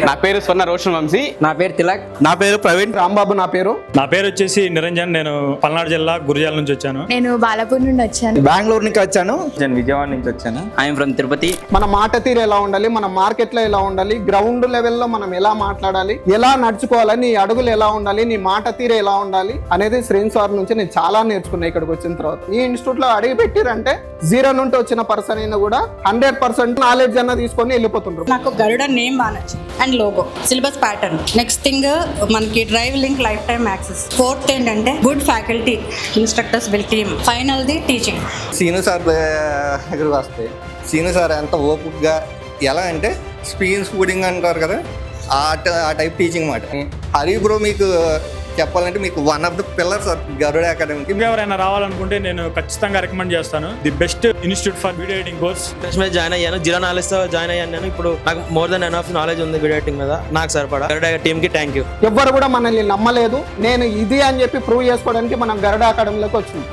నా పేరు స్వర్ణ రోషన్ వంశీ. నా పేరు తిలక్. నా పేరు ప్రవీణ్. రాంబాబు నా పేరు. నా పేరు వచ్చేసి నిరంజన్. నేను పల్నాడు జిల్లా గురిజాల నుంచి వచ్చాను. నేను బాలాపూర్ నుండి వచ్చాను. బెంగళూరు నుంచి వచ్చాను. నేను విజయవాడ నుంచి వచ్చాను. I'm from Tirupati. మన మాట తీరు ఎలా ఉండాలి, మన మార్కెట్ లో ఎలా ఉండాలి, గ్రౌండ్ లెవెల్లో మనం ఎలా మాట్లాడాలి, ఎలా నడుచుకోవాలి, నీ అడుగులు ఎలా ఉండాలి, నీ మాట తీరు ఎలా ఉండాలి అనేది శ్రేణి సార్ నుంచి నేను చాలా నేర్చుకున్నా ఇక్కడికి వచ్చిన తర్వాత. ఈ ఇన్స్టిట్యూట్ లో అడిగి పెట్టిరంటే 0 నుండి వచ్చిన పర్సన్ అయినా కూడా 100% నాలెడ్జ్ అన్న తీసుకొని వెళ్ళిపోతుంటారు. నాకు గరుడ నేమ్ బాగా నచ్చింది and logo, syllabus pattern. Next thing మనకి drive link life time access. Fourth ఏంటంటే good faculty, instructors will team. Final the teaching. Seenu sir దగ్గరకు వస్తే సీను సార్ ఎంత ఓపికగా, ఎలా అంటే స్పీన్ స్పూడింగ్ అంటారు కదా, ఆ టైప్ టీచింగ్ మాట. హరి బ్రో మీకు చెప్పాలంటే మీకు వన్ ఆఫ్ ద పిల్లర్స్ గరుడ అకాడమీకి. ఎవరైనా రావాలనుకుంటే నేను ఖచ్చితంగా రికమెండ్ చేస్తాను. The best institute for video editing course. మీద జాయిన్ అయ్యాను. 0 knowledge తో జాయిన్ అయ్యాను. నేను ఇప్పుడు నాకు మోర్ దెన్ ఎనఫ్ నాలెడ్జ్ ఉంది వీడియో ఎడిటింగ్ మీద. నాకు సరిపడా గరుడ టీమ్ కి థ్యాంక్ యూ. ఎవ్వరు కూడా మనల్ని నమ్మలేదు. నేను ఇది అని చెప్పి ప్రూవ్ చేసుకోవడానికి మనం గరుడ అకాడమీలోకి వచ్చినాం.